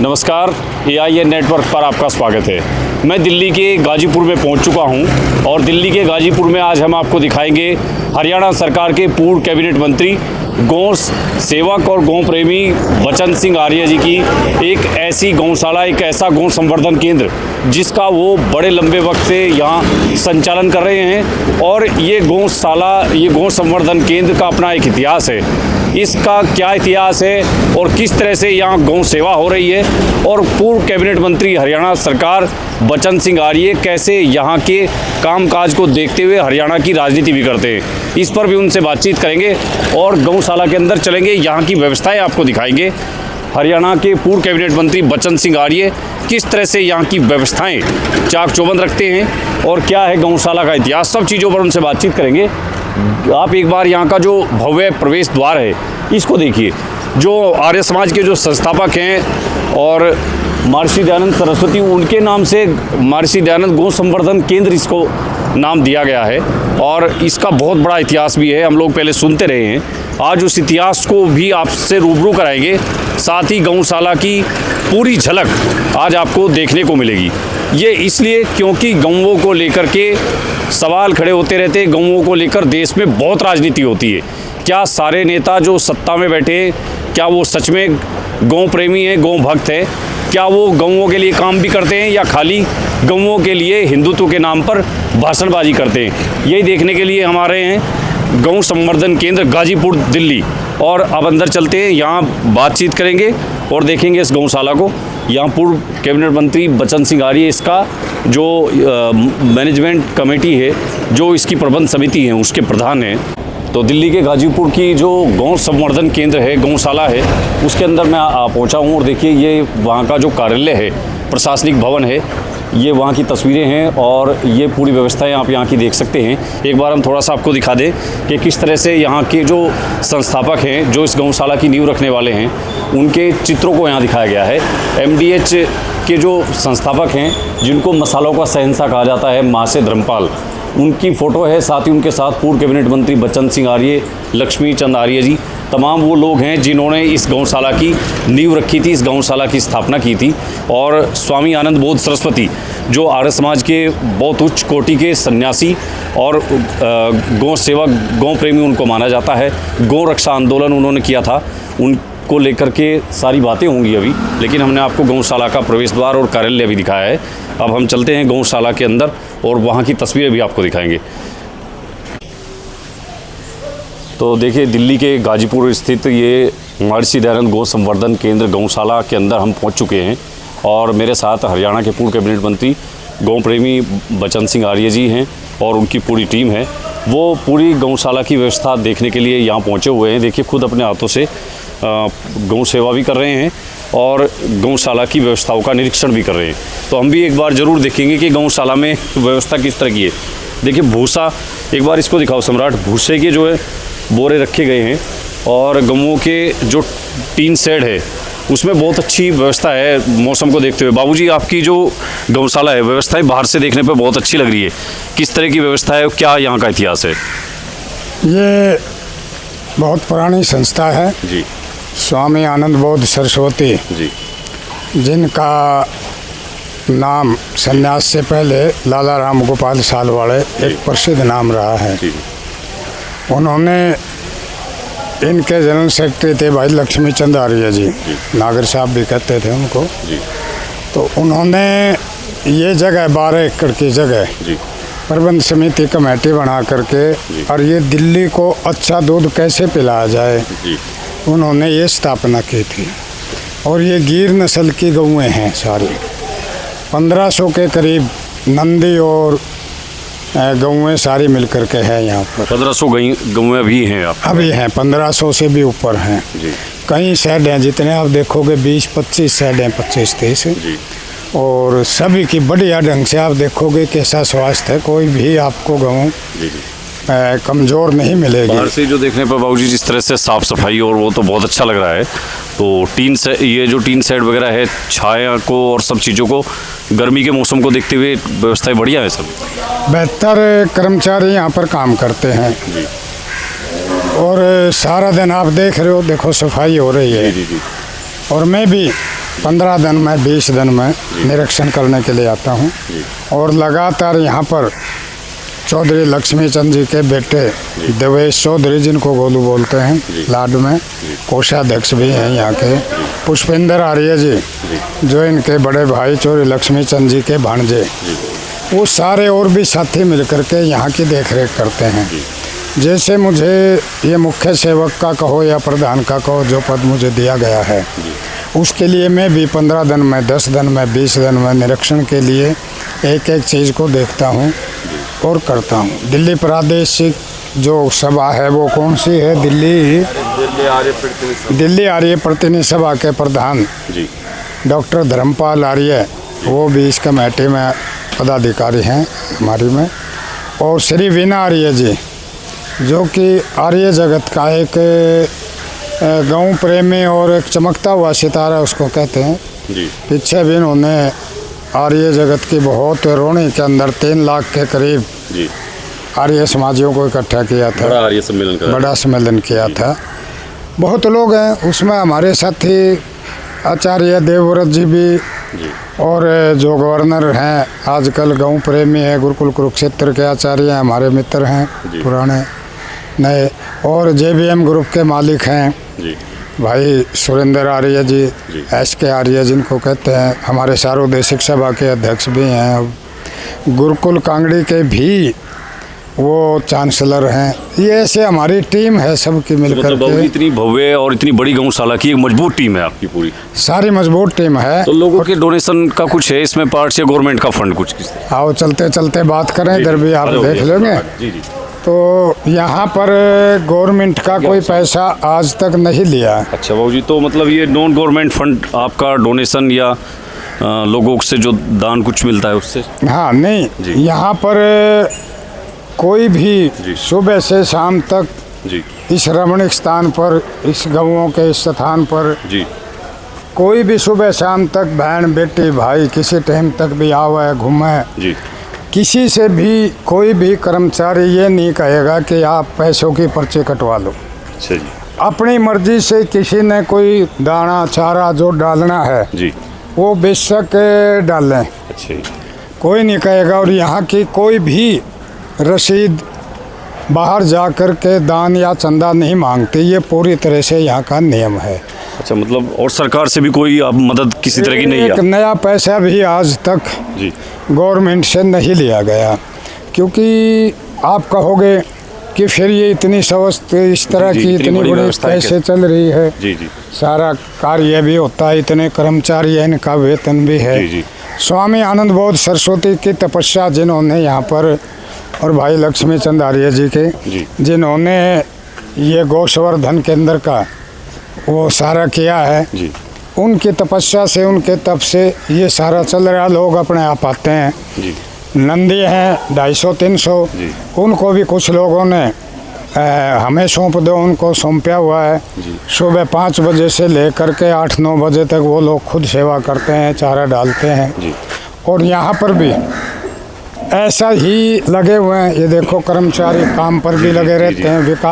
नमस्कार, AIN network पर आपका स्वागत है। मैं दिल्ली के गाजीपुर में पहुंच चुका हूं और दिल्ली के गाजीपुर में आज हम आपको दिखाएंगे हरियाणा सरकार के पूर्व कैबिनेट मंत्री गौ सेवक और गौ प्रेमी बचन सिंह आर्य जी की एक ऐसी गौशाला, एक ऐसा गौ संवर्धन केंद्र जिसका वो बड़े लंबे वक्त से यहाँ संचालन कर रहे हैं। और ये गौशाला, ये गौ संवर्धन केंद्र का अपना एक इतिहास है। इसका क्या इतिहास है और किस तरह से यहाँ गौ सेवा हो रही है, और पूर्व कैबिनेट मंत्री हरियाणा सरकार बचन सिंह आर्य कैसे यहाँ के कामकाज को देखते हुए हरियाणा की राजनीति भी करते हैं, इस पर भी उनसे बातचीत करेंगे और गौशाला के अंदर चलेंगे, यहाँ की व्यवस्थाएं आपको दिखाएंगे। हरियाणा के पूर्व कैबिनेट मंत्री बचन सिंह आर्य किस तरह से यहाँ की व्यवस्थाएं चाक चौबंद रखते हैं और क्या है गौशाला का इतिहास, सब चीज़ों पर उनसे बातचीत करेंगे। आप एक बार यहाँ का जो भव्य प्रवेश द्वार है इसको देखिए। जो आर्य समाज के जो संस्थापक हैं और महर्षि दयानंद सरस्वती, उनके नाम से महर्षि दयानंद गौ संवर्धन केंद्र इसको नाम दिया गया है और इसका बहुत बड़ा इतिहास भी है। हम लोग पहले सुनते रहे हैं, आज उस इतिहास को भी आपसे रूबरू कराएंगे। साथ ही गौशाला की पूरी झलक आज आपको देखने को मिलेगी। ये इसलिए क्योंकि गौओं को लेकर के सवाल खड़े होते रहते हैं। गौओं को लेकर देश में बहुत राजनीति होती है। क्या सारे नेता जो सत्ता में बैठे हैं, क्या वो सच में गौ प्रेमी हैं, गौ भक्त हैं? क्या वो गौओं के लिए काम भी करते हैं या खाली गौओं के लिए हिंदुत्व के नाम पर भाषणबाजी करते हैं? यही देखने के लिए हमारे हैं गौ संवर्धन केंद्र गाजीपुर दिल्ली। और अब अंदर चलते हैं, यहाँ बातचीत करेंगे और देखेंगे इस गौशाला को। यहाँ पूर्व कैबिनेट मंत्री बचन सिंह आर्य, इसका जो मैनेजमेंट कमेटी है, जो इसकी प्रबंध समिति है, उसके प्रधान हैं। तो दिल्ली के गाजीपुर की जो गौ संवर्धन केंद्र है, गौशाला है, उसके अंदर मैं पहुँचा हूँ और देखिए ये वहाँ का जो कार्यालय है, प्रशासनिक भवन है, ये वहाँ की तस्वीरें हैं और ये पूरी व्यवस्थाएं आप यहाँ की देख सकते हैं। एक बार हम थोड़ा सा आपको दिखा दें कि किस तरह से यहाँ के जो संस्थापक हैं, जो इस गौशाला की नींव रखने वाले हैं, उनके चित्रों को यहाँ दिखाया गया है। MDH के जो संस्थापक हैं, जिनको मसालों का शहंशाह कहा जाता है, महाशय धर्मपाल, उनकी फ़ोटो है। साथ ही उनके साथ पूर्व कैबिनेट मंत्री बचन सिंह आर्य, लक्ष्मी चंद आर्य जी, तमाम वो लोग हैं जिन्होंने इस गौशाला की नींव रखी थी, इस गौशाला की स्थापना की थी। और स्वामी आनंद बोध सरस्वती, जो आर्य समाज के बहुत उच्च कोटि के सन्यासी और गौ सेवक, गौ प्रेमी उनको माना जाता है। गौ रक्षा आंदोलन उन्होंने किया था, उनको लेकर के सारी बातें होंगी अभी, लेकिन हमने आपको गौशाला का प्रवेश द्वार और कार्यालय भी दिखाया है। अब हम चलते हैं गौशाला के अंदर और वहाँ की तस्वीरें भी आपको दिखाएंगे। तो देखिए, दिल्ली के गाजीपुर स्थित ये महर्षि दयानंद गौ संवर्धन केंद्र गौशाला के अंदर हम पहुंच चुके हैं और मेरे साथ हरियाणा के पूर्व कैबिनेट मंत्री गौ प्रेमी बचन सिंह आर्य जी हैं और उनकी पूरी टीम है। वो पूरी गौशाला की व्यवस्था देखने के लिए यहाँ पहुँचे हुए हैं। देखिए, खुद अपने हाथों से गौ सेवा भी कर रहे हैं और गौशाला की व्यवस्थाओं का निरीक्षण भी कर रहे हैं। तो हम भी एक बार ज़रूर देखेंगे कि गौशाला में व्यवस्था किस तरह की है। देखिए, भूसा, एक बार इसको दिखाओ सम्राट। भूसे के जो है बोरे रखे गए हैं और गौओं के जो टीन शेड है उसमें बहुत अच्छी व्यवस्था है मौसम को देखते हुए। बाबूजी, आपकी जो गौशाला है, व्यवस्थाएं बाहर से देखने पर बहुत अच्छी लग रही है। किस तरह की व्यवस्था है, क्या यहाँ का इतिहास है? ये बहुत पुरानी संस्था है जी। स्वामी आनंद बोध सरस्वती जी, जिनका नाम संन्यास से पहले लाला राम गोपाल सालवाड़े एक प्रसिद्ध नाम रहा है। जी। उन्होंने, इनके जनरल सेक्रेटरी थे भाई लक्ष्मी चंद आर्य जी, नागर साहब भी कहते थे उनको। जी। तो उन्होंने ये जगह 12 एकड़ की जगह जी, प्रबंध समिति कमेटी बना करके, और ये दिल्ली को अच्छा दूध कैसे पिलाया जाए, जी, उन्होंने ये स्थापना की थी। और ये गिर नस्ल की गौएँ हैं सारी, 1500 के करीब नंदी और गौएँ सारी मिलकर के है यहाँ पर। 1500 गौएँ भी हैं आप? अभी हैं, 1500 से भी ऊपर हैं। जी। कई शेड हैं, जितने आप देखोगे 20-25 शेड हैं, 25-30। जी। और सभी की बढ़िया ढंग से आप देखोगे कैसा स्वास्थ्य है, कोई भी आपको गऊ कमज़ोर नहीं मिलेगी। बाहर से जो देखने पर बाबूजी जिस तरह से साफ़ सफाई और वो तो बहुत अच्छा लग रहा है। तो टीन से, ये जो टीन शेड वगैरह है, छाया को और सब चीज़ों को, गर्मी के मौसम को देखते हुए व्यवस्थाएं बढ़िया है सब। बेहतर कर्मचारी यहाँ पर काम करते हैं जी। और सारा दिन आप देख रहे हो, देखो सफाई हो रही है। जी। और मैं भी 15 दिन में 20 दिन में निरीक्षण करने के लिए आता हूँ। और लगातार यहाँ पर चौधरी लक्ष्मी चंद जी के बेटे देवेश चौधरी, जिनको गोलू बोलते हैं लाड में, कोषाध्यक्ष भी हैं यहाँ के, पुष्पेंद्र आर्य जी जो इनके बड़े भाई चौधरी लक्ष्मी चंद जी के भांजे, वो सारे और भी साथी मिलकर के यहाँ की देखरेख करते हैं। जैसे मुझे ये मुख्य सेवक का कहो या प्रधान का कहो, जो पद मुझे दिया गया है, उसके लिए मैं भी 15 दिन में, 10 दिन में, 20 दिन में निरीक्षण के लिए एक एक चीज़ को देखता हूँ और करता हूँ। दिल्ली प्रादेशिक जो सभा है वो कौन सी है? दिल्ली आर्य प्रतिनिधि सभा के प्रधान डॉक्टर धर्मपाल आर्य, वो भी इस कमेटी में पदाधिकारी हैं हमारी में। और श्री वीना आर्य जी, जो कि आर्य जगत का एक गाँव प्रेमी और एक चमकता हुआ सितारा उसको कहते हैं। पीछे भी इन्होंने आर्य जगत की बहुत रोणी के अंदर 3 लाख के करीब आर्य समाजियों को इकट्ठा किया था, बड़ा सम्मेलन किया था। बहुत लोग हैं उसमें, हमारे साथी आचार्य देवव्रत जी भी, और जो गवर्नर हैं आजकल गाँव प्रेमी है, गुरुकुल कुरुक्षेत्र के आचार्य हैं, हमारे मित्र हैं पुराने नए, और JBM ग्रुप के मालिक हैं भाई सुरेंद्र आर्य जी, SK आर्य जिनको कहते हैं, हमारे सार्वदेशिक सभा के अध्यक्ष भी हैं। गुरुकुल कांगड़ी के भी वो चांसलर हैं। ये ऐसे हमारी टीम है सबकी मिलकर के। इतनी भव्य और इतनी बड़ी गौशाला की एक मजबूत टीम है आपकी, पूरी सारी मजबूत टीम है। तो लोगों के डोनेशन का कुछ है इसमें पार्ट से, गवर्नमेंट का फंड कुछ? आओ चलते चलते बात करें, इधर भी आप देख लेंगे। तो यहाँ पर गवर्नमेंट का कोई पैसा आज तक नहीं लिया। अच्छा बाबू जी, तो मतलब ये नॉन गवर्नमेंट फंड आपका डोनेशन या लोगों से जो दान कुछ मिलता है उससे? हाँ नहीं, यहाँ पर कोई भी सुबह से शाम तक इस रमणीक स्थान पर, इस गौओं के इस स्थान पर कोई भी सुबह शाम तक बहन बेटी भाई किसी टाइम तक भी आवे घूमे, किसी से भी कोई भी कर्मचारी ये नहीं कहेगा कि आप पैसों की पर्ची कटवा लो। अच्छा जी। अपनी मर्जी से किसी ने कोई दाना चारा जो डालना है वो बेशक डालें। अच्छा जी। कोई नहीं कहेगा। और यहाँ की कोई भी रसीद बाहर जाकर के दान या चंदा नहीं मांगते, ये पूरी तरह से यहाँ का नियम है। अच्छा, मतलब और सरकार से भी कोई अब मदद किसी तरह की नहीं है? एक नया पैसा भी आज तक गवर्नमेंट से नहीं लिया गया, क्योंकि आप कहोगे कि फिर ये इतनी इस तरह की इतनी बड़ी पैसे चल रही है, सारा कार्य भी होता है, इतने कर्मचारी हैं, इनका वेतन भी है। स्वामी आनंद बोध सरस्वती की तपस्या जिन्होंने यहाँ पर, और भाई लक्ष्मी चंद आर्य जी के जिन्होंने ये गौसंवर्धन केंद्र का वो सारा किया है, उनकी तपस्या से, उनके तप से ये सारा चल रहा। लोग अपने आप आते हैं। नंदी हैं 250-300, उनको भी कुछ लोगों ने हमें सौंप दो, उनको सौंपा हुआ है। सुबह 5 बजे से लेकर के 8-9 बजे तक वो लोग खुद सेवा करते हैं, चारा डालते हैं। और यहाँ पर भी ऐसा ही लगे हुए हैं। ये देखो कर्मचारी काम पर भी लगे रहते हैं। विकास